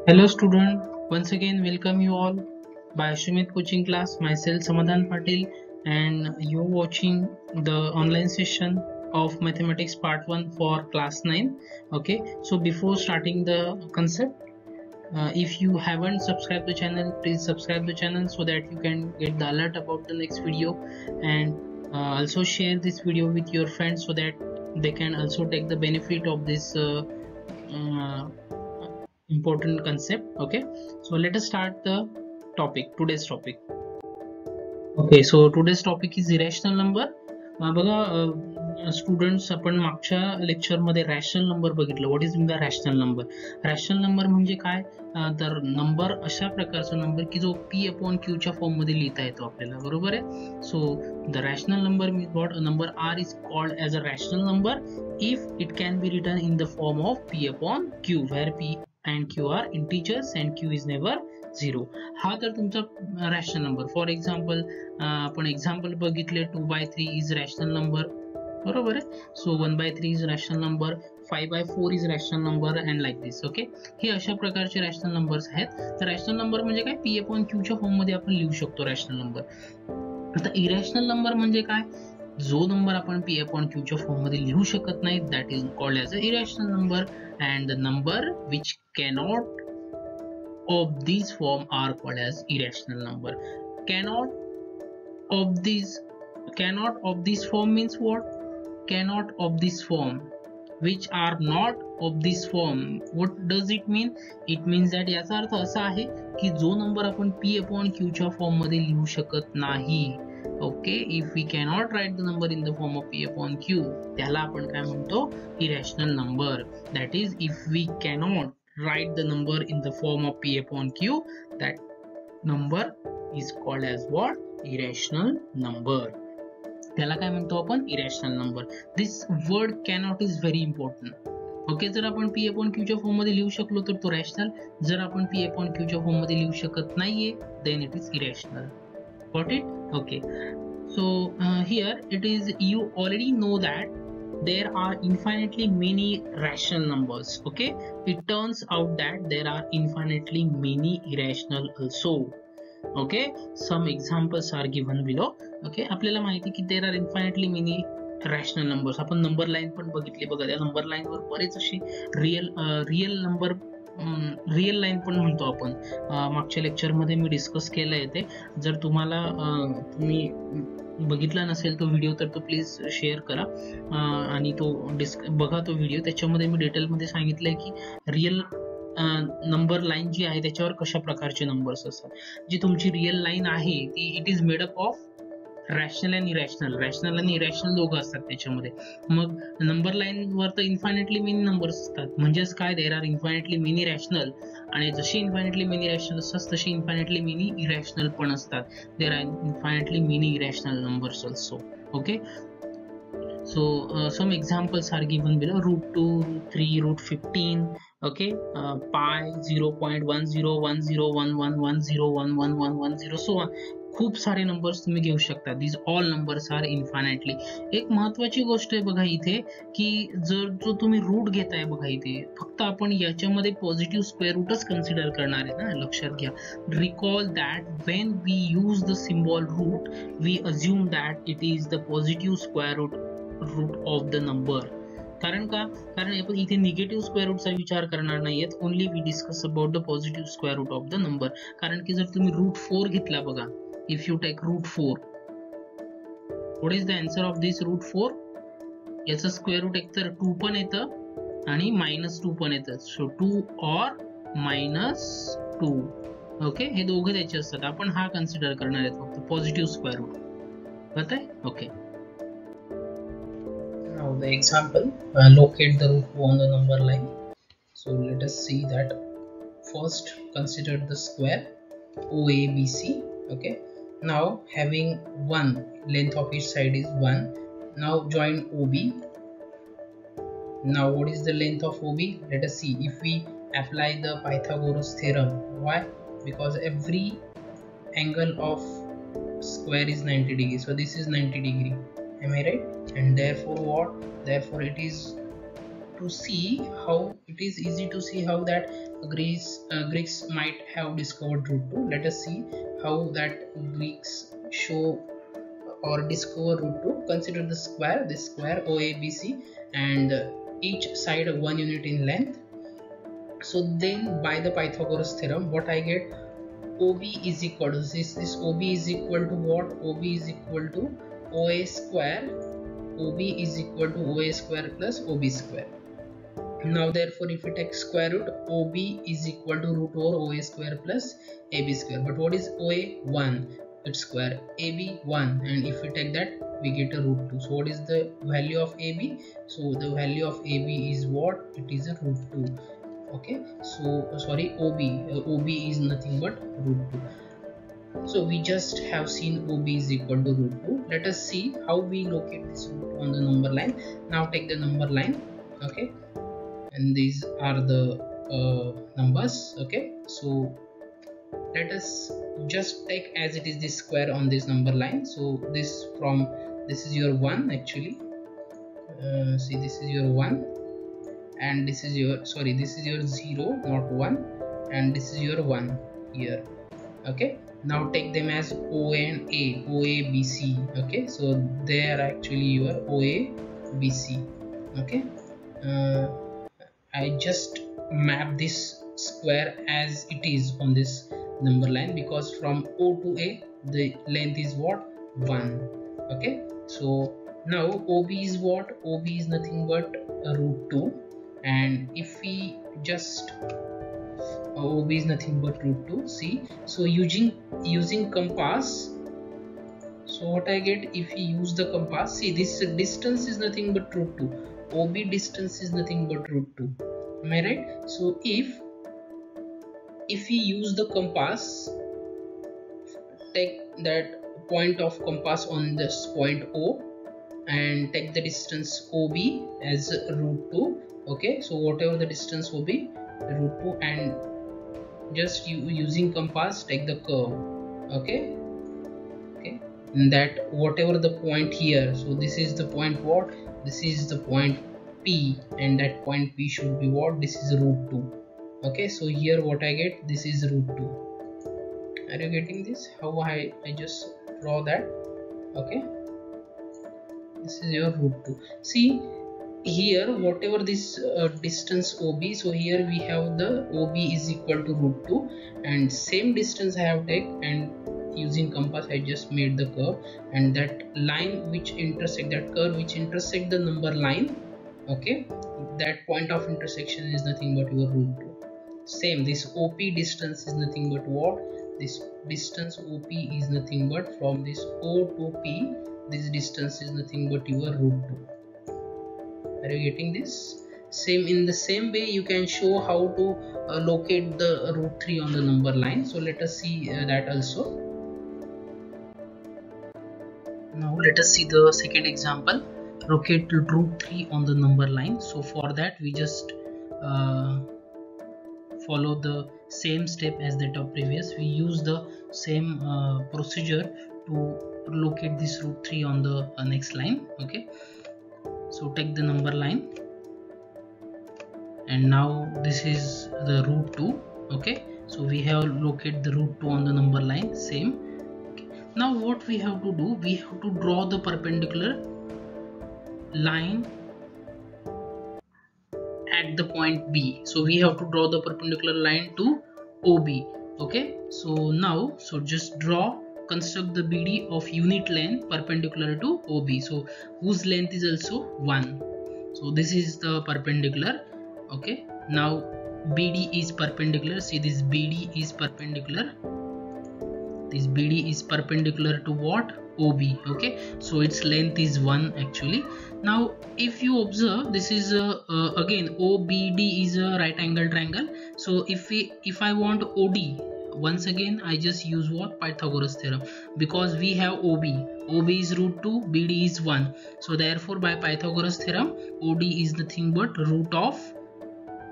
Hello student, once again welcome you all by Shumit coaching class. Myself Samadhan Patil and you're watching the online session of mathematics part 1 for class 9. Okay, so before starting the concept, if you haven't subscribed the channel, please subscribe the channel so that you can get the alert about the next video, and also share this video with your friends so that they can also take the benefit of this uh, important concept. Okay, so let us start the today's topic. Okay, so today's topic is irrational number. बघा students, आपण मागच्या lecture मध्ये rational number बघितलं. What is the rational number? Rational number म्हणजे काय? तर number अशा प्रकारचा नंबर की जो पी अपॉन क्यू च्या फॉर्म मध्ये लिहिता येतो आपल्याला, बरोबर आहे. So the rational number means what? Number are is called as a rational number if it can be written in the form of p upon q, where p and q are integers and q is never 0. हा तर तुमचा rational number. For example आपण example बघितले 2/3 is rational number, बरोबर आहे. So 1/3 is rational number, 5/4 is rational number and like this. Okay, हे अशा प्रकारचे रॅशनल नंबर्स आहेत. तर रॅशनल नंबर म्हणजे काय? पी अपॉन क्यू च्या फॉर्म मध्ये आपण लिहू शकतो रॅशनल नंबर. आता इरॅशनल नंबर म्हणजे काय? जो नंबर आपण पी अपॉन क्यू च्या फॉर्म मध्ये लिहू शकत नाही, that is called as a irrational number. And the number which cannot of these form are called as irrational number. Cannot of this form means what? Cannot of this form, which are not of this form. What does it mean? It means that याचा अर्थ असा आहे की जो number आपण p upon q च्या form मध्ये लिहू शकत नाही. Okay, if we cannot write the number in the form of p upon q, त्याला आपण काय म्हणतो? Irrational number. That is, if we cannot write the number in the form of p upon q, that number is called as what? Irrational number. त्याला काय म्हणतो आपण? Irrational number. This word cannot is very important. Okay, जर आपण p upon q च्या form मध्ये लिहू शकलो तर तो रॅशनल. जर आपण p upon q च्या फॉर्म मध्ये लिहू शकत नाहीये, then it is irrational. Got it? Okay, so here it is, you already know that there are infinitely many rational numbers. Okay, it turns out that there are infinitely many irrational also. Okay, some examples are given below. Okay, आपल्याला माहिती की there are infinitely many rational numbers. आपण number line पण बघितली बघा. त्या number line वर बरेच अशी रिअल नंबर, रिअल लाईन पण म्हणतो आपण. मागच्या लेक्चर मध्ये मी डिस्कस केलंय ते. जर तुम्हाला तुम्ही बघितला नसेल तो व्हिडिओ तर तो प्लीज शेअर करा आणि तो बघा तो व्हिडिओ. त्याच्यामध्ये मी डिटेलमध्ये सांगितलंय की रिअल नंबर लाईन जी आहे त्याच्यावर कशा प्रकारचे नंबर्स असतात. जी तुमची रिअल लाईन आहे ती it is made up of rational and irrational. Rational आणि इरॅशनल दोघं असतात त्याच्यामध्ये. मग नंबर लाईन वर तर इन्फायनेटली मेनी नंबर्स असतात. म्हणजेच काय? देर आर इन्फायनेटली मेनी रॅशनल, आणि जशी इन्फायनेटली मेनी रॅशनल असतात तशी इन्फायनेटली मेनी इरॅशनल पण असतात. There are infinitely many irrational numbers also. Okay, so some examples are given below. √2, √3, √15. Okay, pi, 0.10101111101110, so on. खूप सारे नंबर्स तुम्ही घेऊ शकता. these all numbers are infinitely. एक महत्वाची गोष्ट आहे बघा इथे की जर जो तुम्ही रूट घेताय बघा इथे, फक्त आपण याच्यामध्ये पॉझिटिव्ह स्क्वेअर रूटच कन्सिडर करणार आहे ना, लक्षात घ्या. Recall that when we use the symbol root, we assume that it is the positive square root of the number. कारण का? कारण आपण इथे निगेटिव्ह स्क्वेअर रूटचा विचार करणार नाहीयेत. Only we discuss about the positive square root of the number. कारण की जर तुम्ही √4 घेतला बघा, if you take √4, what is the answer of this √4? याचं स्क्वेअर रूट एकतर 2 पण येतं आणि -2 पण येतं. सो 2 और -2. ओके, हे दोघं त्याचे असतात. आपण हा कन्सिडर करणार आहेत फक्त पॉझिटिव्ह स्क्वेअर रूट. कळतंय? Okay, now the example, locate the root on the number line. So let us see that. First consider the square OABC. Okay, now having 1, length of each side is 1. Now join OB. Now what is the length of OB? Let us see. If we apply the Pythagoras theorem, why? Because every angle of square is 90 degrees, so this is 90 degree. Am I right? And therefore what? Therefore it is to see how, it is easy to see how that Greeks might have discovered root 2. Let us see how that Greeks show or discover root 2. Consider the square, this square OABC, and each side 1 unit in length. So then by the Pythagoras theorem, what I get, OB is equal to this OB is equal to what? OB is equal to OA square. OB is equal to OA square plus OB square. Now therefore if we take square root, OB is equal to root over OA square plus AB square. But what is OA? 1, its square. AB 1, and if we take that, we get a root 2. So what is the value of AB? So the value of AB is what? It is a root 2. Okay, so sorry, OB is nothing but root 2. So we just have seen OB is equal to root 2. Let us see how we locate this root on the number line. Now take the number line. Okay, and these are the numbers. Okay, so let us just take as it is this square on this number line. So this is your 1 actually. See, this is your 1, and this is your, sorry, this is your 0, not 1, and this is your 1 here. Okay, now take them as O and A, OA BC. Okay, so they are actually your OA BC. Okay, I just map this square as it is on this number line, because from O to A the length is what? 1. Okay, so now OB is what? OB is nothing but root 2, and if we just OB is nothing but root 2. See, so using compass, so what I get if we use the compass, see, this distance is nothing but root 2, OB distance is nothing but root 2. Am I right? So if we use the compass, take that point of compass on this point O and take the distance OB as root 2. Okay, so whatever the distance OB, root 2, and just using compass take the curve. Okay, and that whatever the point here, so this is the point what? This is the point P, and that point P should be what? This is root 2. Okay, so here what I get, this is root 2. Are you getting this? How I just draw that? Okay, this is your root 2. See here, whatever this distance OB, so here we have the OB is equal to root 2, and same distance I have taken, and using compass I just made the curve, and that line which intersect, that curve which intersect the number line, okay, that point of intersection is nothing but your root 2. Same, this OP distance is nothing but what? This distance OP is nothing but from this O to P, this distance is nothing but your root 2. Are you getting this? Same, in the same way you can show how to locate the root 3 on the number line. So let us see that also. Now let us see the second example. Locate root 3 on the number line. So for that we just follow the same step as that of previous. We use the same procedure to locate this root 3 on the next line. Okay, so take the number line, and now this is the root 2. Okay, so we have located the root 2 on the number line, same. Okay. Now what we have to do, we have to draw the perpendicular line at the point B. So we have to draw the perpendicular line to OB. Okay, so now, so just draw, construct the BD of unit length perpendicular to OB, so whose length is also 1. So this is the perpendicular. Okay, now BD is perpendicular. See, this BD is perpendicular. This BD is perpendicular to what? OB. Okay, so its length is 1 actually. Now if you observe, this is again OBD is a right angle triangle. So if I want OD, once again I just use what? Pythagoras theorem, because we have OB is root 2, BD is 1, so therefore by Pythagoras theorem OD is nothing but root of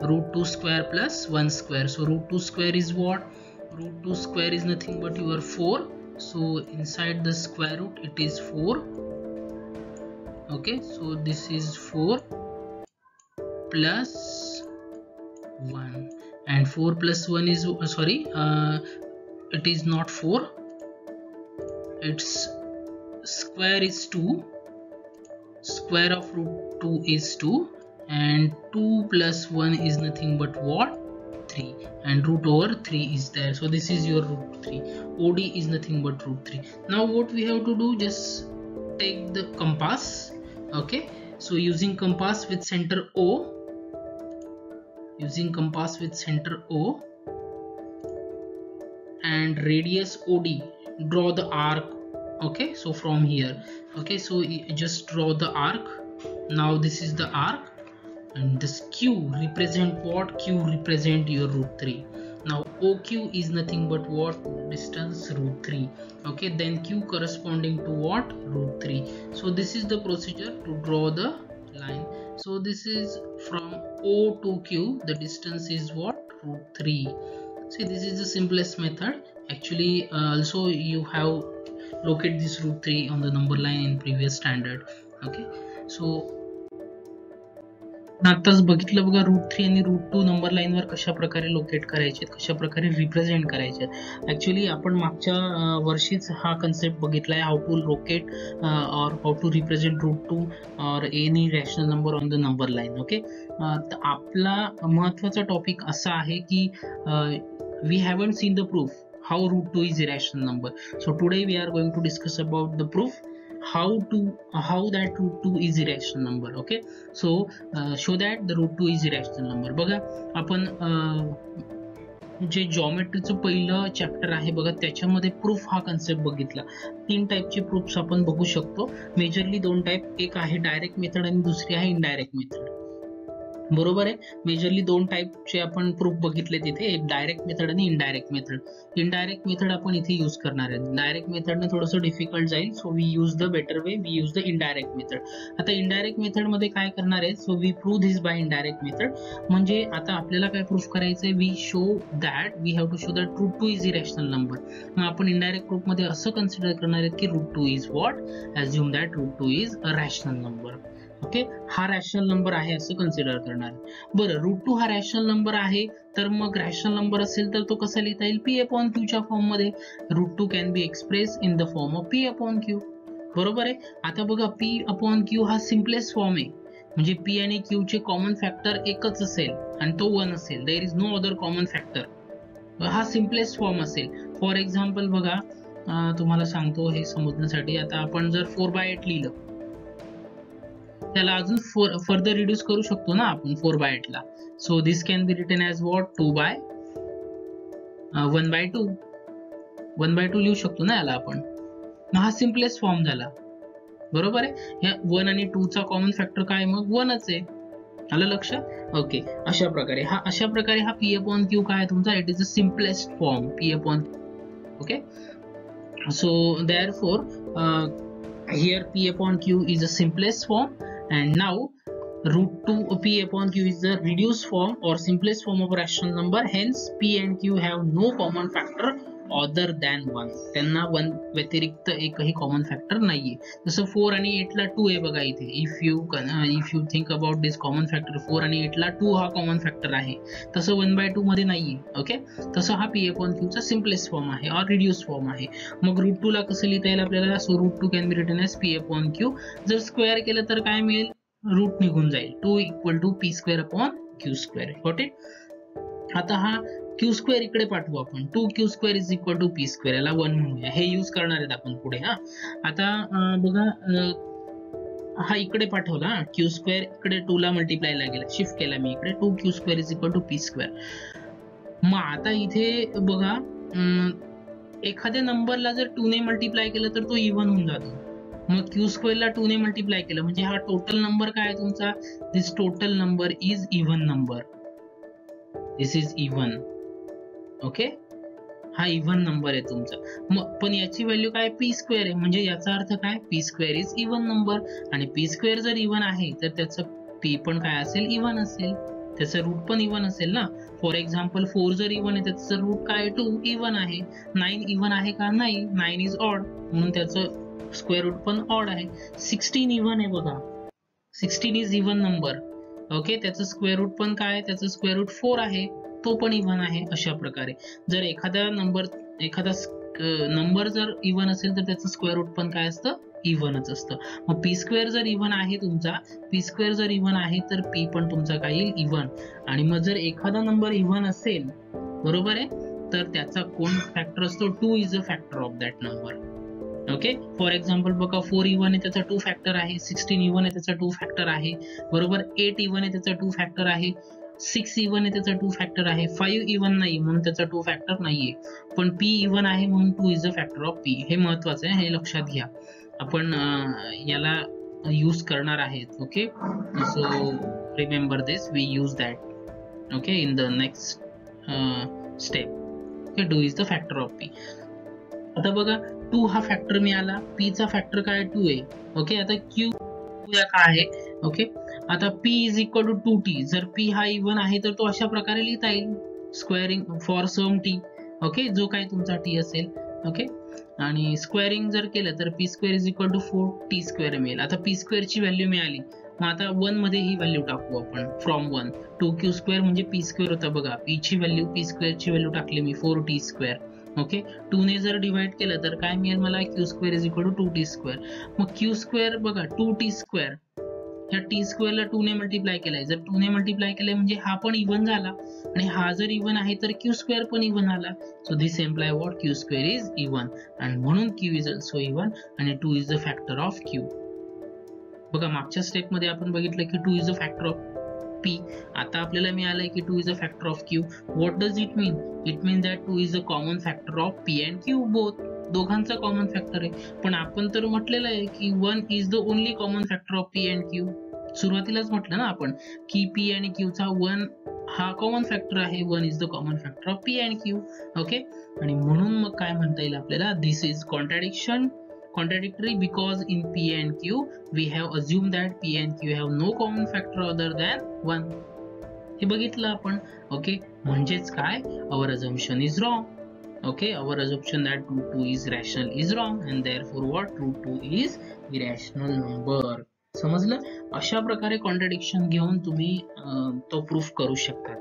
root 2 square plus 1 square. So root 2 square is what? Root 2 square is nothing but your 4, so inside the square root it is 4. Okay, so this is 4 plus 1, and 4 plus 1 is it is not 4, its square is 2, square of root 2 is 2, and 2 plus 1 is nothing but what? 3, and root over 3 is there. So this is your root 3. OD is nothing but root 3. Now what we have to do, just take the compass. Okay, so using compass with center O, and radius OD, draw the arc. Okay, so from here, okay, so just draw the arc. Now this is the arc, and this Q represent what? Q represent your root 3. Now OQ is nothing but what? Distance root 3. Okay, then Q corresponding to what? Root 3. So this is the procedure to draw the line. So this is from O to Q, the distance is what? Root 3. See, this is the simplest method. Actually also you have located this root 3 on the number line in previous standard. Okay, so आताच बघितलं बघा, route 3 आणि route 2 number line वर कशा प्रकारे locate करायचे, कशा प्रकारे रिप्रेझेंट करायचे. ऍक्च्युली आपण मागच्या वर्षीच हा कन्सेप्ट बघितलाय, how to locate or how to represent root 2 or any rational number on the number line. Okay, तर आपला महत्वाचा टॉपिक असा आहे की we haven't seen the proof how root 2 is irrational number. So today we are going to discuss about the proof how that root 2 is irrational number. Okay, so show that the root 2 is irrational number. बघा आपण जे जॉमेट्रीचं पहिलं chapter आहे बघा, त्याच्यामध्ये proof हा concept बघितला. 3 टाईपचे प्रूफ्स आपण बघू शकतो. मेजरली 2 टाईप, एक आहे डायरेक्ट मेथड आणि दुसरी आहे इनडायरेक्ट मेथड. बरोबर आहे, मेजरली 2 टाईपचे आपण प्रूफ बघितले तिथे, एक डायरेक्ट मेथड आणि इनडायरेक्ट मेथड. इनडायरेक्ट मेथड आपण इथे यूज करणार आहे. डायरेक्ट मेथडने थोडंसं डिफिकल्ट जाईल, so we use the better way, we use the indirect method. आता इनडायरेक्ट मेथड मध्ये काय करणार आहे, so we prove this by indirect method. म्हणजे आता आपल्याला काय प्रूफ करायचंय, we show that, we have to show that root 2 is irrational number. मग आपण इनडायरेक्ट प्रूफ मध्ये असं कन्सिडर करणार आहेत की root 2 is what, assume that root 2 is a rational number. Okay, हा रॅशनल नंबर आहे असं कन्सिडर करणार. बरं, रूट 2 हा रॅशनल नंबर आहे, तर मग रॅशनल नंबर असेल तर तो कसा लिहिता येईल, पी अपॉन क्यू च्या फॉर्म मध्ये. Root 2 can be express in the form of p upon q. बरोबर आहे. आता बघा, पी अपॉन क्यू हा सिम्पलेस्ट फॉर्म आहे, म्हणजे पी आणि क्यू चे कॉमन फॅक्टर एकच असेल आणि तो 1 असेल. There is no other common factor. हा सिम्पलेस्ट फॉर्म असेल. फॉर एक्झाम्पल बघा, तुम्हाला सांगतो हे समजण्यासाठी. आता आपण जर 4/8 लिहिलं, त्याला अजून फर्दर रिड्यूस करू शकतो ना आपण 4/8 ला. So this can be written as what, 1/2 लिहू शकतो ना याला आपण. मग हा सिम्पलेस्ट फॉर्म झाला. बरोबर आहे. या 1 आणि 2 चा कॉमन फॅक्टर काय, मग 1च आहे. आलं लक्षात. ओके, अशा प्रकारे हा पी अपॉन क्यू काय तुमचा, it is a simplest form, P upon. Okay, so therefore here p upon q is a simplest form, and now root 2 p upon q is the reduced form or simplest form of a rational number. Hence p and q have no common factor other than 1. त्यांना 1 व्यतिरिक्त एकही common factor नाहीये. जसं 4 आणि 8 ला 2 आहे बघा इथे. If you think about this common factor, 4 आणि 8 ला 2 हा कॉमन फॅक्टर आहे, तसं 1/2 मध्ये नाहीये. ओके, तसं हा पी अपॉन क्यू चा सिम्पलेस्ट फॉर्म आहे और रिड्यूस फॉर्म आहे. मग रूट 2 ला कसं लिहिता येईल आपल्याला, so root 2 can be written as p upon q. जर स्क्वेअर केलं तर काय मिळेल, रूट निघून जाईल. 2 equal to p square upon q square. Okay, आता हा क्यू स्क्वेअर इकडे पाठवू आपण. 2q square is equal to p square, याला 1 म्हणूया. हे यूज करणार आहेत आपण पुढे. हा, आता बघा, हा इकडे पाठवला, क्यू स्क्वेअर इकडे 2 ला मल्टिप्लाय ला गेला, शिफ्ट केला मी इकडे. 2q square is equal to p square. मग आता इथे बघा, एखाद्या नंबरला जर 2 ने मल्टिप्लाय केलं तर तो इव्हन होऊन जातो. मग क्यू स्क्वेअर ला 2 ने मल्टिप्लाय केलं म्हणजे हा टोटल नंबर काय आहे तुमचा, this total number is even number. This is even. Okay, हा इव्हन नंबर आहे तुमचा. मग पण याची व्हॅल्यू काय, पी स्क्वेअर आहे, म्हणजे याचा अर्थ काय, P square is even number. आणि पी स्क्वेअर जर इव्हन आहे तर त्याचं पी पण काय असेल, इव्हन असेल. त्याचं रूट पण इव्हन असेल ना. फॉर एक्झाम्पल 4 जर इव्हन आहे त्याचं रूट काय, 2 इव्हन आहे. 9 इव्हन आहे का, नाही, 9 इज ऑड, म्हणून त्याचं स्क्वेअर रूट पण ऑड आहे. 16 इव्हन आहे बघा, 16 इज इव्हन नंबर. ओके, त्याचं स्क्वेअर रूट पण काय, त्याचं स्क्वेअर रूट 4 आहे. तो पण इव्हन आहे. अशा प्रकारे जर एखादा नंबर जर इव्हन असेल तर त्याचं स्क्वेअर रूट पण काय असतं, इव्हनच असतं. मग पी स्क्वेअर जर इव्हन आहे तुमचा, पी स्क्वेअर जर इव्हन आहे तर पी पण तुमचा काय येईल, इव्हन. आणि मग जर एखादा नंबर इव्हन असेल, बरोबर आहे, तर त्याचा कोण फॅक्टर असतो, 2 is a factor of that number. Okay, for example बघा 4 इव्हन आहे त्याचा 2 फॅक्टर आहे, 16 इव्हन आहे त्याचा 2 फॅक्टर आहे, बरोबर. 8 इव्हन आहे त्याचा 2 फॅक्टर आहे, 6 इव्हन आहे त्याचा 2 फॅक्टर आहे, 5 इव्हन नाही म्हणून त्याचा 2 फॅक्टर नाहीये, पण पी इव्हन आहे म्हणून 2 is a factor of P. हे महत्वाचं आहे, हे लक्षात घ्या. आपण याला यूज करणार आहेत. Okay, so remember this, we use that. Okay, in the next step. Okay, 2 is the factor of p. आता बघा 2 हा फॅक्टर मिळाला, पी चा फॅक्टर काय 2 आहे. ओके, आता क्यू काय आहे. ओके, आता P is equal to 2t. जर पी हा इव्हन आहे तर तो अशा प्रकारे लिहिता येईल, squaring for some t. Okay, जो काही तुमचा टी असेल. ओके, आणि स्क्वेअरिंग जर केलं तर p square is equal to 4t square मिळेल. आता पी स्क्वेअर ची व्हॅल्यू मिळाली, मग आता 1 मध्ये ही व्हॅल्यू टाकू आपण. फ्रॉम 1 टू क्यू स्क्वेअर म्हणजे पी स्क्वेअर होता बघा, पी ची व्हॅल्यू, पी स्क्वेअर ची व्हॅल्यू टाकली मी 4t स्क्वेअर. ओके, 2 ने जर डिवाइड केलं तर काय मिळेल मला, q square is equal to 2t square. मग क्यू स्क्वेअर बघा 2t स्क्वेअर, ह्या टी स्क्वेअरला 2 ने मल्टिप्लाय केलाय. जर 2 ने मल्टिप्लाय केलाय म्हणजे हा पण इव्हन झाला, आणि हा जर इव्हन आहे तर क्यू स्क्वेअर पण इव्हन आला. So this imply what, Q square is even, आणि म्हणून क्यू इज ऑल्सो इव्हन, आणि 2 is the factor of Q. बघा मागच्या स्टेप मध्ये आपण बघितलं की 2 is the factor of p. आता आपल्याला मिळालंय की 2 is a factor of Q. What does it mean? It mean that 2 is a common factor of P and Q both. दोघांचा कॉमन फॅक्टर आहे. पण आपण तर म्हटलेलं आहे की 1 is the only common factor of P and Q. सुरुवातीलाच म्हटलं ना आपण की पी आणि क्यू चा 1 हा कॉमन फॅक्टर आहे. 1 is the common factor of P and Q. Okay, आणि म्हणून मग काय म्हणता येईल आपल्याला, दिस is contradictory because in P and Q we have assumed that P and Q have no common factor other than 1. हे बघितलं आपण. ओके, म्हणजेच काय, our assumption is wrong. Okay, our assumption that root 2 is rational is wrong, and therefore what, root 2 is irrational number. समजलं? अशा प्रकारे contradiction घेऊन तुम्ही तो प्रूफ करू शकता.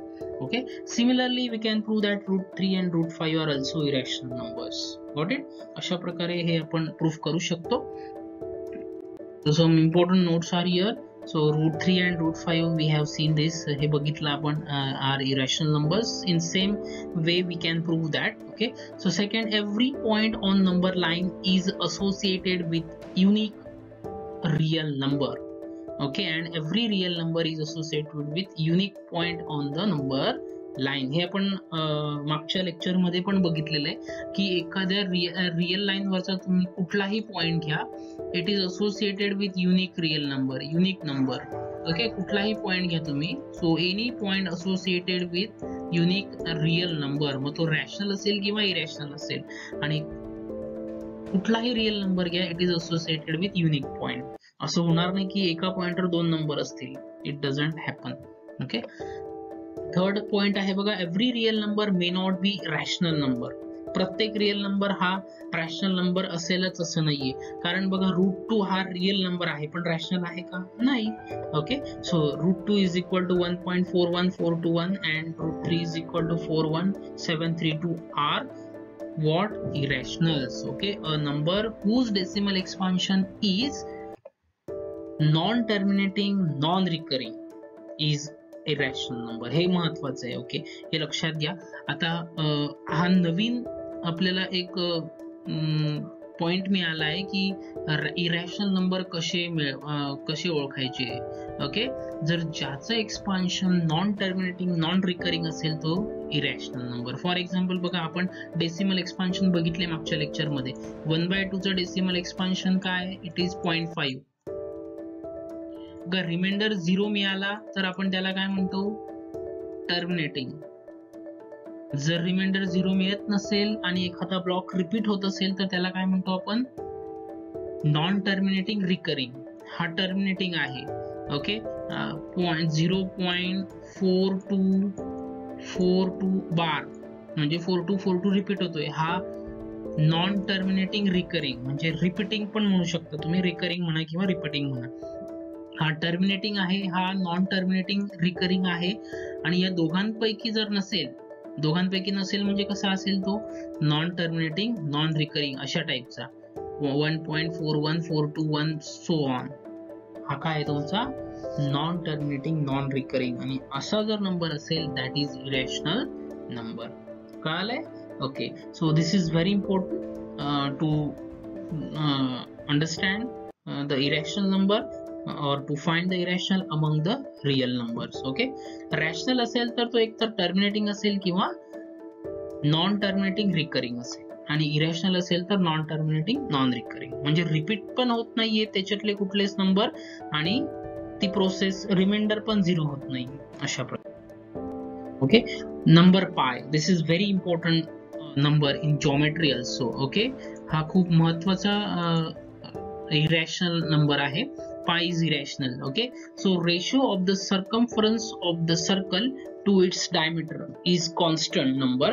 Okay, similarly we can prove that root 3 and root 5 are also irrational numbers. Got it? अशा प्रकारे हे आपण प्रूफ करू शकतो. So some important notes are here. So root 3 and root 5 we have seen this. हे बघितलं आपण are irrational numbers. In same way we can prove that. Okay. So second, every point on number line is associated with unique real number. Okay, and every real number is associated with unique point on the number line. हे आपण मागच्या lecture मध्ये पण बघितलेलं आहे की एखाद्या real line वरचा तुम्ही कुठलाही पॉइंट घ्या, it is associated with unique real number, unique number. Okay, कुठलाही पॉइंट घ्या तुम्ही, so any point associated with unique real number, मग तो रॅशनल असेल किंवा इरॅशनल असेल, आणि कुठलाही रिअल नंबर घ्या, it is associated with unique point. असं होणार नाही की एका पॉइंटवर 2 नंबर असतील, it doesn't happen. Okay, third point आहे बघा, every real number may not be rational number. प्रत्येक रिअल नंबर हा रॅशनल नंबर असेलच असं नाहीये, कारण बघा रूट 2 हा रिअल नंबर आहे पण रॅशनल आहे का? नाही. Okay, so root 2 is equal to 1.41421 and root 3 is equal to 41732 are what, irrationals. Okay, a number whose decimal expansion is non-terminating, non-recurring is irrational number. हे महत्वाचं आहे. ओके, हे लक्षात घ्या. आता हा नवीन आपल्याला एक पॉइंट मिळाला आहे की इरॅशनल नंबर कसे ओळखायचे. ओके, जर ज्याचं expansion non terminating, non recurring असेल तो इरॅशनल नंबर. फॉर एक्झाम्पल बघा, आपण डेसिमल एक्सपान्शन बघितले मागच्या लेक्चर मध्ये. 1/2 चं डेसिमल एक्सपान्शन काय, इट इज 0.5. जर रिमाइंडर 0 मिळाला तर आपण त्याला काय म्हणतो, टर्मिनेटिंग. जर रिमाइंडर 0 मिळत नसेल आणि एखादा ब्लॉक रिपीट होत असेल तर त्याला काय म्हणतो आपण, नॉन टर्मिनेटिंग रिकरिंग. हा टर्मिनेटिंग आहे. ओके, 0.4242 बार म्हणजे 4242 रिपीट होतोय, हा नॉन टर्मिनेटिंग रिकरिंग, म्हणजे रिपीटिंग पण म्हणू शकता तुम्ही, रिकरिंग म्हणा किंवा रिपीटिंग म्हणा. हा टर्मिनेटिंग आहे, हा नॉन टर्मिनेटिंग रिकरिंग आहे. आणि या दोघांपैकी जर नसेल, दोघांपैकी नसेल म्हणजे कसा असेल तो, नॉन टर्मिनेटिंग नॉन रिकरिंग अशा टाईपचा 1.41421 सो ऑन. हा काय आहे तुमचा नॉन टर्मिनेटिंग नॉन रिकरिंग. आणि असा जर नंबर असेल दॅट इज इरेशनल नंबर. कळालंय? Okay, so this is very important to understand the irrational number or to find the irrational among the real numbers. Okay, rational असेल तर तो एकतर terminating असेल किंवा नॉन टर्मिनेटिंग रिकरिंग असेल, आणि इरेशनल असेल तर नॉन टर्मिनेटिंग नॉन रिकरिंग, म्हणजे रिपीट पण होत नाहीये त्याच्यातले कुठलेच नंबर, आणि ती प्रोसेस रिमाइंडर पण 0 होत नाही अशा प्रकारे. Okay, number pi, this is very important number in geometry also. Okay, हा खूप महत्वाचा irrational number आहे. Pi is irrational. Okay, so ratio of the circumference of the circle to its diameter is constant number,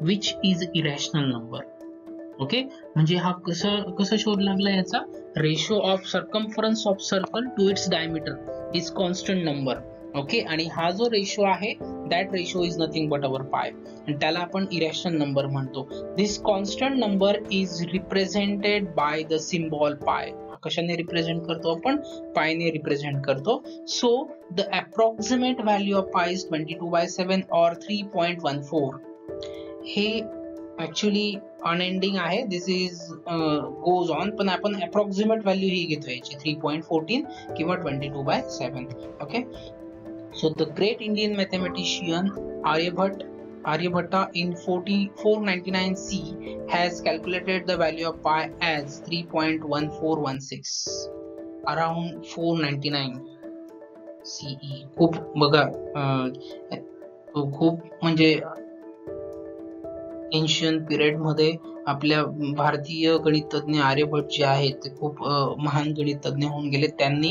which is irrational number. Okay, म्हणजे हा कसा शोध लागला याचा, ratio of circumference of circle to its diameter is constant number. Okay, आणि हा जो ratio आहे that ratio is nothing but our pi, आणि त्याला आपण इरेशनल नंबर म्हणतो. This constant number is represented by the symbol pi. कशाने represent करतो आपण, पायने रिप्रेझेंट करतो. So the approximate value of pi is 22/7 or 3.14. हे ऍक्च्युअली अनएंडिंग आहे, दिस इज गोज ऑन, पण आपण अप्रॉक्सिमेट व्हॅल्यू ही घेतो याची 3.14 किंवा 22/7. Okay, so the great Indian mathematician Aryabhatta in 499 C has calculated the value of pi as 3.1416 around 499 CE. खूप बघा, खूप म्हणजे एन्शियंट पिरियड मध्ये आपल्या भारतीय गणितज्ञ आर्यभट्ट जे आहेत ते खूप महान गणितज्ञ होऊन गेले. त्यांनी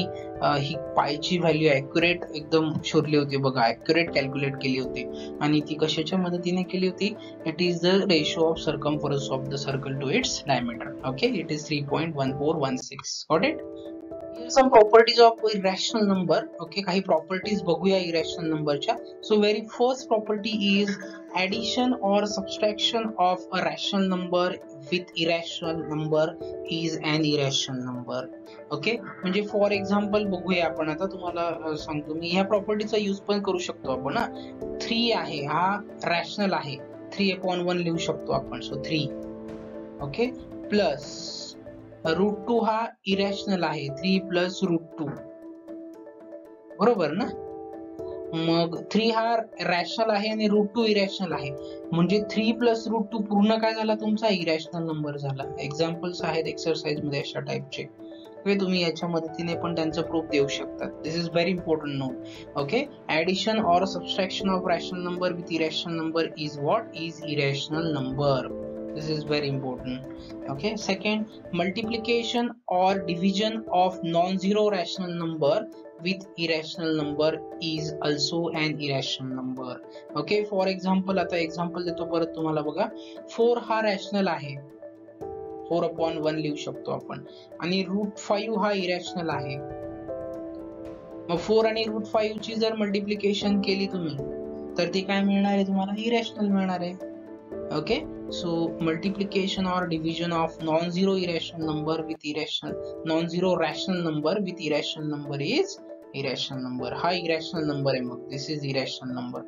ही पायची व्हॅल्यू ऍक्युरेट एकदम शोधली होती बघा, ऍक्युरेट कॅल्क्युलेट केली होती. आणि ती कशाच्या मदतीने केली होती, it is the ratio of circumference of the circle to its diameter. Okay, it is 3.1416. Got it? Some properties of irrational number. Okay, काही properties बघूया irrational numberच्या. So very first property is addition or subtraction of a rational number with irrational number is an irrational number. Okay, म्हणजे for example बघूया आपण आता, तुम्हाला सांगतो मी ह्या प्रॉपर्टीचा use पण करू शकतो आपण ना. 3 आहे, हा रॅशनल आहे, 3/1 लिहू शकतो आपण. सो 3. ओके, प्लस √2 हा इरॅशनल आहे, 3 + √2, बरोबर ना. मग 3 हा रॅशनल आहे आणि √2 इरॅशनल आहे, म्हणजे 3 + √2 पूर्ण काय झाला तुमचा इरॅशनल नंबर झाला. एक्झाम्पल्स आहेत एक्सरसाइज मध्ये अशा टाइपचे, तुम्ही याच्या मदतीने पण त्यांचं प्रूफ देऊ शकतात. This is very important note. Okay, addition or subtraction of rational number with irrational number is what is irrational number. This is very important. Okay, second, multiplication or division of non-zero rational number with irrational number is also an irrational number. Okay, for example, आता example देतो परत तुम्हाला बघा. 4 हा rational आहे, 4/1 लिहू शकतो आपण, आणि √5 हा इरॅशनल आहे. मग 4 आणि √5 ची जर मल्टिप्लिकेशन केली तुम्ही तर ती काय मिळणार आहे तुम्हाला, इरॅशनल मिळणार आहे. Okay, so multiplication or division of non-zero irrational number with non-zero rational number with irrational number is irrational number. हा irrational number आहे, मग this is irrational number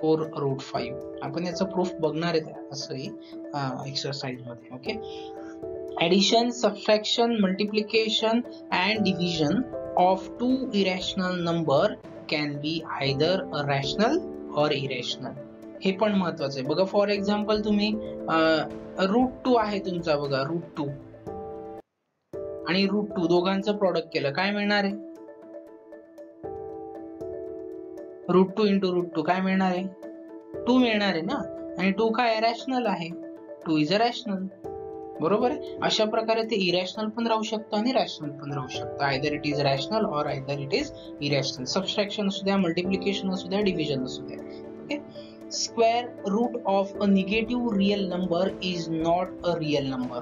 4√5. आपण याचा प्रूफ बघणार आहे असंही एक्सरसाइज मध्ये. Okay, addition, subtraction, multiplication and division of two irrational number can be either a rational or irrational. हे पण महत्वाचं आहे बघा. फॉर एक्झाम्पल तुम्ही √2 आहे तुमचा बघा, √2 आणि √2 दोघांचं प्रोडक्ट केलं, काय मिळणार आहे, √2 × √2 काय मिळणार आहे, 2 मिळणार आहे ना. आणि 2 काय रॅशनल आहे, 2 इज अ रॅशनल, बरोबर आहे. अशा प्रकारे ते इरॅशनल पण राहू शकतं आणि रॅशनल पण राहू शकतं. आयदर इट इज रॅशनल और either it is irrational. Subtraction असू द्या, मल्टिप्लिकेशन असू द्या, डिव्हिजन असू द्या. Okay, square root of a negative real number is not a real number.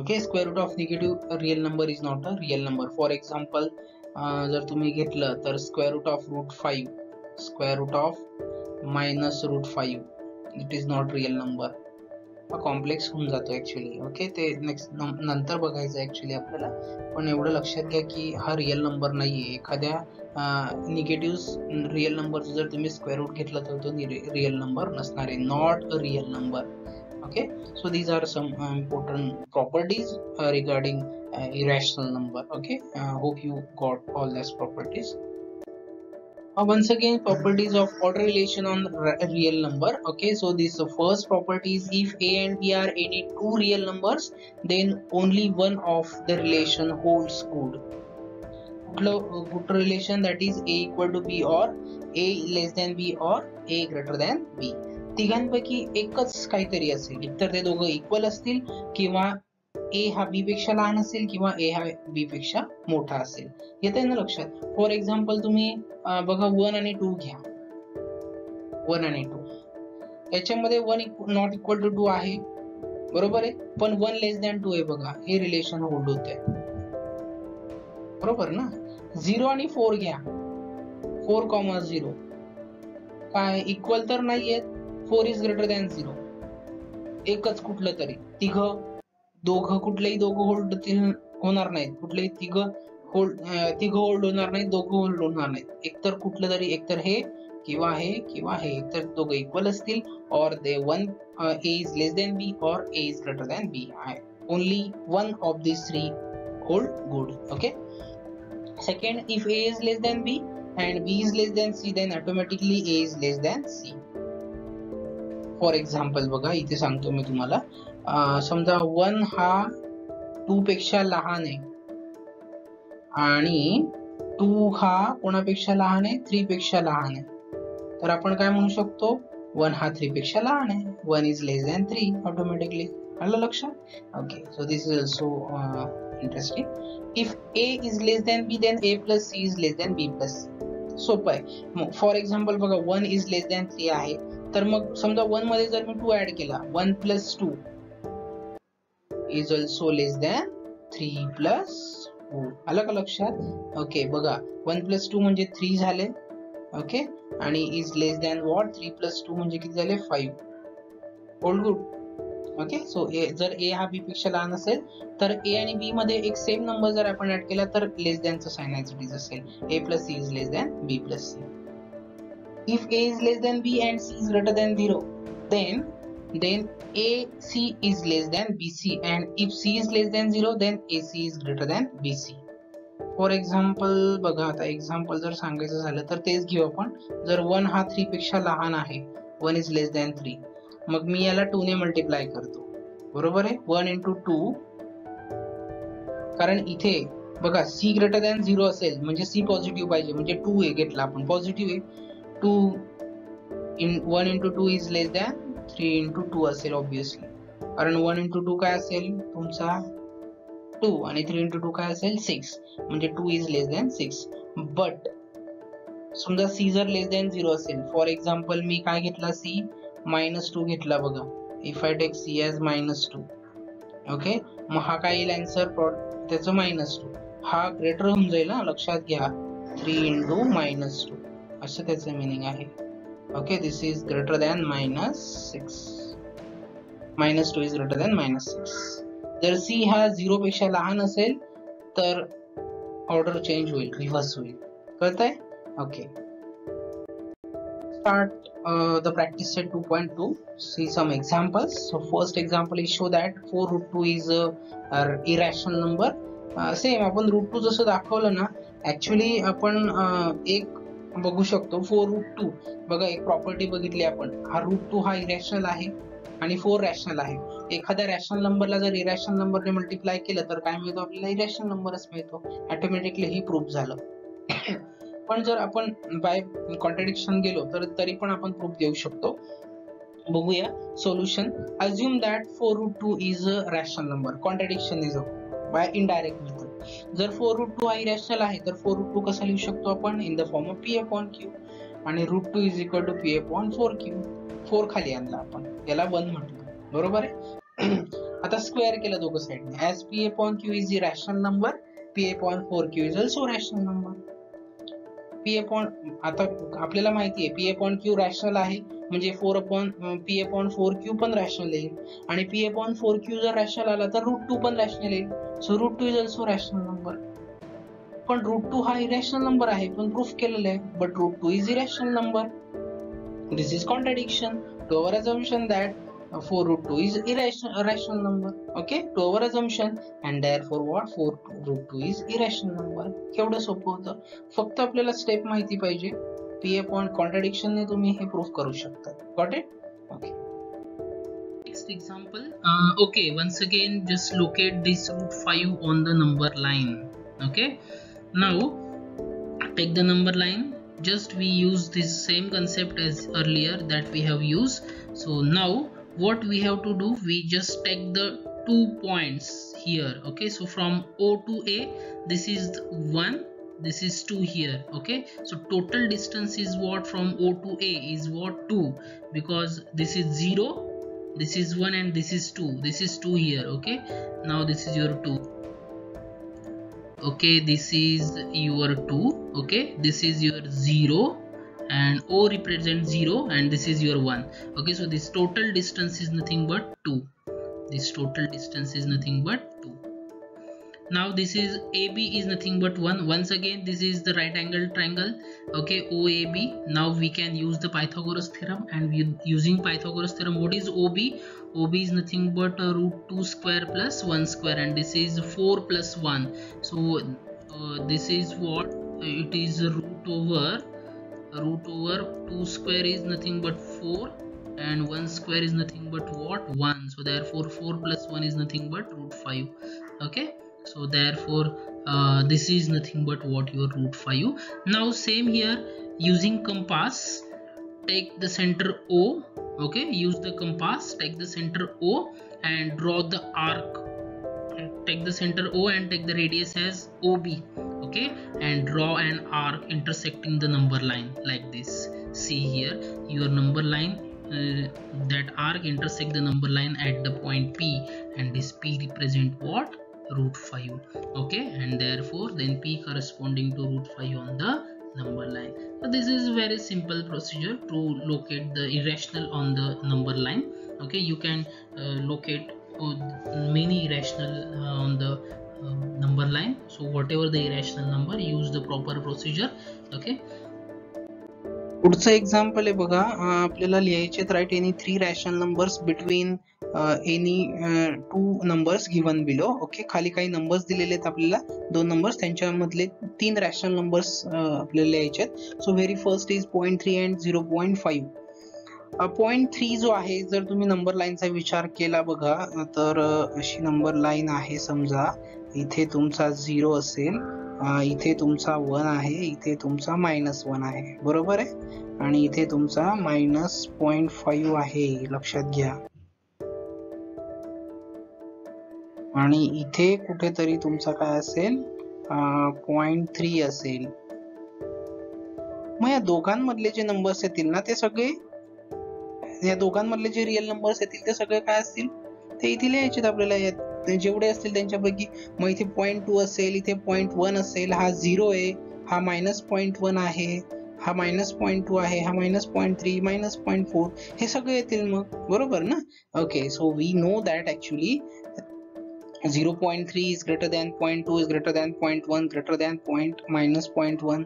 Okay, square root of negative real number is not a real number. For example जर तुम्ही घेतलं तर square root of √5, square root of -√5 it is not real number. हा complex होऊन जातो actually. Okay, ते next नंतर बघायचं ऍक्च्युली आपल्याला. पण एवढं लक्षात घ्या की हा रिअल नंबर नाहीये. एखाद्या निगेटिव्ह रिअल नंबरचं जर तुम्ही स्क्वेअर रूट घेतलं तर तो रिअल नंबर नसणार आहे, not a real number. Okay, so these are some important properties regarding irrational number. Okay, hope you got all these properties. Once again, properties of order relation on real number. Okay, so this first property is if a and b are any two real numbers, then only one of the relation holds good. Good relation, that is a equal to b or a less than b or a greater than b. तिघांपैकी एकच काहीतरी असेल, एकतर ते दोघं equal असतील किंवा ए हा बी पेक्षा लहान असेल किंवा ए हा बी पेक्षा मोठा असेल. येते ना लक्षात. फॉर एक्झाम्पल तुम्ही बघा 1 आणि 2 घ्या. 1 आणि 2 याच्यामध्ये 1 नॉट इक्वल टू 2 आहे, बरोबर आहे, पण 1 लेस दॅन 2 आहे बघा, हे रिलेशन होल्ड होते, बरोबर ना. 0 आणि 4 घ्या. 4,0 काय इक्वल तर नाहीयेत. 4 इज ग्रेटर दॅन 0. एकच कुठलं तरी, कुठलेही दोघं होल्ड होणार नाहीत, कुठलेही तिघं होल्ड होणार नाहीत, दोघं होल्ड होणार नाहीत. एकतर कुठलं तरी, एकतर हे किंवा हे किंवा हे, एकतर दोघं इक्वल असतील or the one A is less than B or A is greater than B. Only one of this three hold good. Okay. Second, if A is less than B and b is less than c, then automatically a is less than c. For example बघा, इथे सांगतो मी तुम्हाला. समजा 1 हा 2 पेक्षा लहान आहे आणि 2 हा कोणापेक्षा लहान आहे, 3 पेक्षा लहान आहे. तर आपण काय म्हणू शकतो, 1 हा 3 पेक्षा लहान आहे, 1 इज लेस दॅन 3 ऑटोमॅटिकली. आलं लक्षात. Okay, so this is also interesting. If a is less than b, then a plus c is less than b plus c. सोपं आहे. फॉर एक्झाम्पल बघा, 1 इज लेस दॅन 3 आहे, तर मग समजा 1 मध्ये जर मी 2 ऍड केला, 1 plus 2 is also less than 3 plus 2. आलं का लक्षात. ओके, बघा 1 plus 2 म्हणजे 3 झाले. ओके, आणि is less than what, 3 plus 2 म्हणजे किती झाले, 5. All good. ओके, सो जर ए हा बी पेक्षा लहान असेल तर ए आणि बी मध्ये एक सेम नंबर जर आपण ऍड केला तर लेस दॅनचं साइन ऍज इट इज असेल. A plus C is less than B plus C. If A is less than B and C is greater than 0, then A C is less than B C, and if C is less than 0, then A C is greater than B C. For example बघा, आता example जर सांगायचं झालं तर तेच घेऊ आपण. जर 1 हा 3 पेक्षा लहान आहे, 1 इज लेस दॅन 3, मग मी याला 2 ने मल्टिप्लाय करतो, बरोबर आहे. 1 into 2, कारण इथे बघा c ग्रेटर दॅन 0 असेल म्हणजे c पॉझिटिव्ह पाहिजे, म्हणजे 2 आहे घेतला आपण, पॉझिटिव्ह आहे. 1 into 2 is less than 3 into 2 असेल ऑब्विसली, कारण 1 into 2 काय असेल तुमचा 2 आणि 3 into 2 काय असेल 6, म्हणजे 2 इज लेस दॅन 6. बट समजा c जर लेस दॅन 0 असेल, फॉर एक्झाम्पल मी काय घेतला, c -2 घेतला बघा. If I take c as -2, okay, मग हा काय येईल आन्सर त्याचं -2. हा ग्रेटर होऊन जाईल ना, लक्षात घ्या. 3 into -2 असं त्याचं मिनिंग आहे. Okay, this is greater than -6. -2 is greater than -6. जर c हा 0 पेक्षा लहान असेल तर ऑर्डर चेंज होईल, रिव्हर्स होईल. कळतंय. Okay, start the practice set 2.2. See some examples. So first example is show that 4√2 is a irrational number. Same आपण √2 जसं दाखवलं ना, ऍक्च्युली आपण एक बघू शकतो 4√2. बघा, एक प्रॉपर्टी बघितली आपण, हा √2 हा इरॅशनल आहे आणि 4 रॅशनल आहे. एखाद्या रॅशनल नंबरला जर इरॅशनल नंबरने मल्टिप्लाय केलं तर काय मिळतो आपल्याला, इरॅशनल नंबरच मिळतो. ऑटोमॅटिकली ही प्रूफ झालं. पण जर आपण बाय कॉन्ट्रडिक्शन गेलो तर तरी पण आपण प्रूफ देऊ शकतो. बघूया solution. Assume that 4√2 is a rational number. Contradiction is by indirect method. जर 4√2 हा इरॅशनल आहे तर 4√2 कसा लिहू शकतो आपण, in the form of p/q, आणि √2 इज इक्वल टू p/4q. 4 खाली आणला आपण, याला 1 म्हटलं, बरोबर आहे. आता स्क्वेअर केलं दोघं साइडने. As P upon Q is the rational number, P upon 4q is also rational number. P upon, आता आपल्याला माहिती आहे पी अपॉन क्यू रॅशनल आहे म्हणजे पी अपॉन 4q पण रॅशनल येईल, आणि पी अपॉन 4q जर रॅशनल आला तर √2 पण रॅशनल येईल. So √2 is also rational number. पण √2 हा इरॅशनल नंबर आहे पण प्रूफ केलेला आहे, but √2 is irrational number. This is contradiction to our assumption that 4√2 is irrational number. Okay, to our assumption, and therefore what 4√2 is irrational number. केवढं सोपं होतं, फक्त आपल्याला स्टेप माहिती पाहिजे. P upon contradiction ने तुम्ही हे प्रूफ करू शकता. Got it? Okay. Next example. Okay, once again just locate this √5 on the number line. Okay, now take the number line. Just we use this same concept as earlier that we have used. So now what we have to do, we just take the 2 points here. Okay, so from O to A, this is 1, this is 2 here. Okay, so total distance is what from O to A is what 2, because this is 0, this is 1, and this is 2, this is 2 here. Okay, now this is your 2. Okay, this is your 2. Okay, this is your 0, and O represents 0, and this is your 1. Okay, so this total distance is nothing but 2. This total distance is nothing but 2. Now this is AB is nothing but 1. Once again this is the right angle triangle. Okay, OAB. Now we can use the Pythagoras theorem, and we using Pythagoras theorem, what is OB? OB is nothing but √2 square plus 1 square, and this is 4 plus 1. So this is what it is, root over 2 square is nothing but 4, and 1 square is nothing but what, 1. So therefore 4 plus 1 is nothing but √5. Okay, so therefore this is nothing but what, your √5. Now same here, using compass, take the center O. Okay, use the compass, take the center O and draw the arc. Take the center O and take the radius as OB. Okay, and draw an arc intersecting the number line like this. See here, your number line, that arc intersect the number line at the point P, and this P represent what, √5. Okay, and therefore then P corresponding to √5 on the number line. So this is very simple procedure to locate the irrational on the number line. Okay, you can locate many irrational on the number line. So whatever the irrational number, use the proper procedure. Okay, पुढचं example आहे बघा, आपल्याला लिहायचे right any 3 rational numbers between any 2 numbers given below. Okay, खाली काही numbers दिलेले आहेत आपल्याला, 2 नंबर्स, त्यांच्यामधले 3 रॅशनल नंबर्स आपल्याला लिहायचे आहेत. So very first is 0.3 and 0.5. 0.3 जो आहे, जर तुम्ही नंबर लाईनचा विचार केला बघा, तर अशी नंबर लाईन आहे, समजा इथे तुमचा 0 असेल, इथे तुमचा 1 आहे, इथे तुमचा -1 आहे, बरोबर आहे, आणि इथे तुमचा -0.5 आहे, लक्षात घ्या, आणि इथे कुठेतरी तुमचा काय असेल, 0.3 असेल. मग या दोघांमधले जे नंबर्स येतील ना, ते सगळे, या दोघांमधले जे रिअल नंबर्स येतील ते सगळे काय असतील, ते इथे लिहायचे आपल्याला, जेवढे असतील त्यांच्यापैकी. मग इथे 0.2 असेल, इथे 0.1 असेल, हा 0 आहे, हा -0.1 आहे, हा -0.2 आहे, हा -0.3, -0.4, हे सगळे येतील मग, बरोबर ना. Okay, so we know that actually 0.3 is greater than 0.2 is greater than 0.1 greater than -0.1.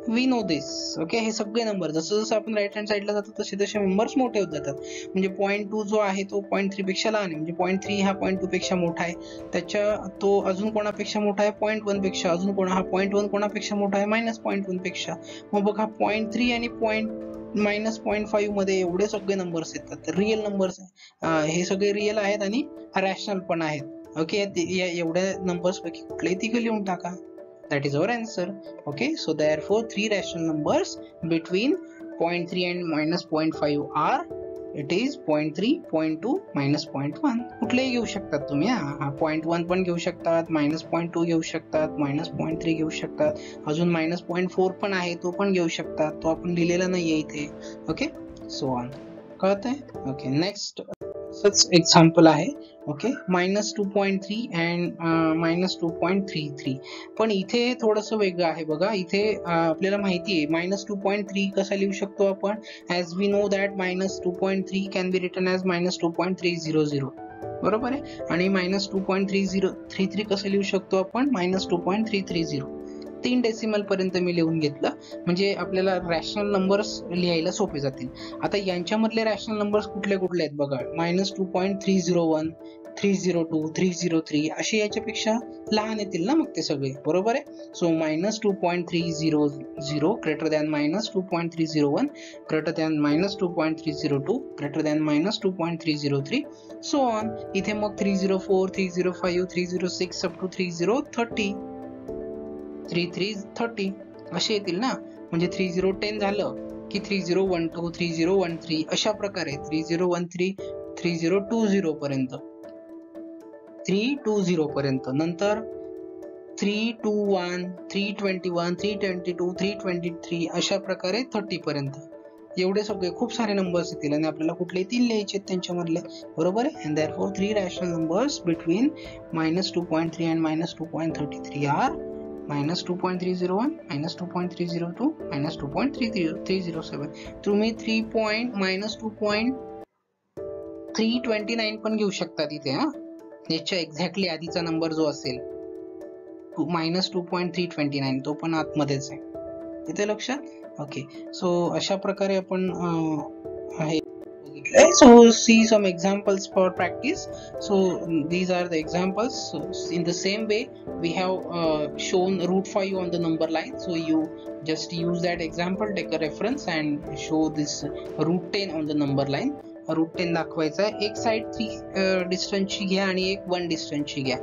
We know this. Okay, हे सगळे नंबर जसं जसं आपण राईट हँड साईडला जातो तसे तसे नंबर्स मोठे होत जातात. म्हणजे 0.2 जो आहे तो 0.3 पेक्षा लहान आहे, म्हणजे 0.3 हा 0.2 पेक्षा मोठा आहे, त्याच्या तो अजून कोणापेक्षा मोठा आहे, 0.1 पेक्षा, अजून हा 0.1 कोणापेक्षा मोठा आहे, -0.1 पेक्षा. मग बघा 0.3 आणि -0.5 मध्ये एवढे सगळे नंबर्स येतात, रिअल नंबर्स, हे सगळे रिअल आहेत आणि रॅशनल पण आहेत. ओके, एवढ्या नंबर्स पैकी कुठलेही तिघे लिहून टाका. That is our answer. Okay, so therefore 3 rational numbers between 0.3 and -0.5 are, it is 0.3, 0.2, -0.1. कुठलेही घेऊ शकतात तुम्ही, हा 0.1 पण घेऊ शकतात, -0.2 घेऊ शकतात, -0.3 घेऊ शकतात, अजून -0.4 पण आहे, तो पण घेऊ शकतात, तो आपण लिहिलेला नाहीये इथे. ओके, सो ऑन, कळतंय. ओके, नेक्स्ट सच एक्झाम्पल आहे. Okay, -2.3 and -2.33. पण इथे थोडंसं वेगळं आहे बघा. इथे आपल्याला माहिती आहे -2.3 कसा लिहू शकतो आपण, as we know that -2.3 can be written as -2.300. बरोबर आहे. आणि -2.3033 कसं लिहू शकतो आपण, -2.330. 3 डेसिमल पर्यंत मी लिहून घेतलं, म्हणजे आपल्याला रॅशनल नंबर्स लिहायला सोपे जातील. आता यांच्यामधले रॅशनल नंबर्स कुठले कुठले आहेत बघा. -2.301, 302, 303 असे याच्यापेक्षा लहान येतील ना मग ते सगळे. बरोबर आहे. So -2.300 greater than -2.301 greater than -2.302 greater than -2.303 so on. इथे मग 304, 305, 306 अप टू 3030 3330 असे येतील ना. म्हणजे 3010 झालं की 3012, 3013 अशा प्रकारे 3013, 3020 पर्यंत, 320 पर्यंत, नंतर 321, 321, 322, 323 अशा प्रकारे 30 पर्यंत. एवढे सगळे खूप सारे नंबर्स येतील आणि आपल्याला कुठले 3 लिहायचे त्यांच्यामधले. बरोबर आहे. And therefore 3 rational numbers between -2.3 and -2.33 are -2.301, -2.302, -2.307. तुम्ही -2.329 पण घेऊ शकता तिथे. याच्या एक्झॅक्टली आधीचा नंबर जो असेल -2.329 तो पण आतमध्येच आहे. तिथे लक्षात. ओके, सो अशा प्रकारे आपण हे बघितलंय. So see some examples for practice. So these are the examples. So in the same way we have shown √5 on the number line. So you just use that example, take a reference and show this √10 on the number line. √10 दाखवायचा आहे. एक side 3 डिस्टन्सची घ्या आणि एक 1 डिस्टन्सची घ्या.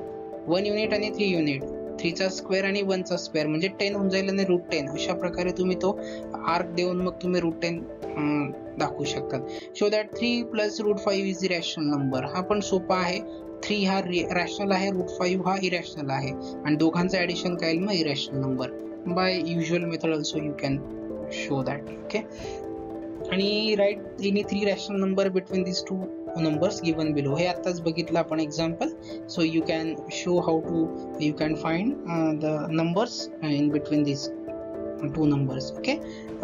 1 unit आणि 3 unit, 3 चा square आणि 1 चा स्क्वेअर म्हणजे 10 होऊन जाईल आणि √10 अशा प्रकारे तुम्ही तो आर्क देऊन मग तुम्ही √10 दाखवू शकतात. Show that 3 + √5 is rational number. हा पण सोपा आहे. 3 हा रॅशनल आहे, √5 हा इरॅशनल आहे आणि दोघांचं ऍडिशन काय मग irrational number. By usual method also you can show that. Okay, आणि write any 3 rational number between this 2 numbers given below. हे आताच बघितलं आपण example. So you can show how to you can find the numbers in between this 2 numbers. Okay,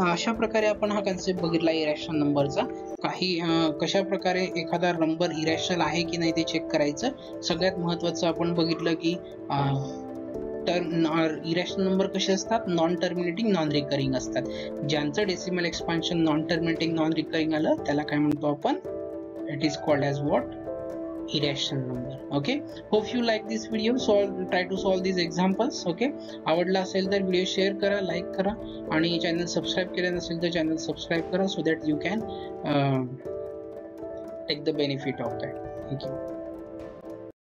अशा प्रकारे आपण हा concept बघितला इरॅशनल नंबरचा. काही कशा प्रकारे एखादा नंबर इरॅशनल आहे की नाही ते चेक करायचं. सगळ्यात महत्त्वाचं आपण बघितलं की इरॅशनल नंबर कसे असतात, नॉन टर्मिनेटिंग, नॉन रिकरिंग असतात. ज्यांचं decimal expansion non terminating, non recurring आलं त्याला काय म्हणतो आपण, it is called as what, irrational number. Okay, hope you like this video. Try to solve these examples. Okay, आवडला असेल तर व्हिडिओ शेअर करा, लाईक करा आणि चॅनल सबस्क्राईब केलं नसेल तर चॅनल सबस्क्राईब करा, so that you can take the benefit of that. Thank you.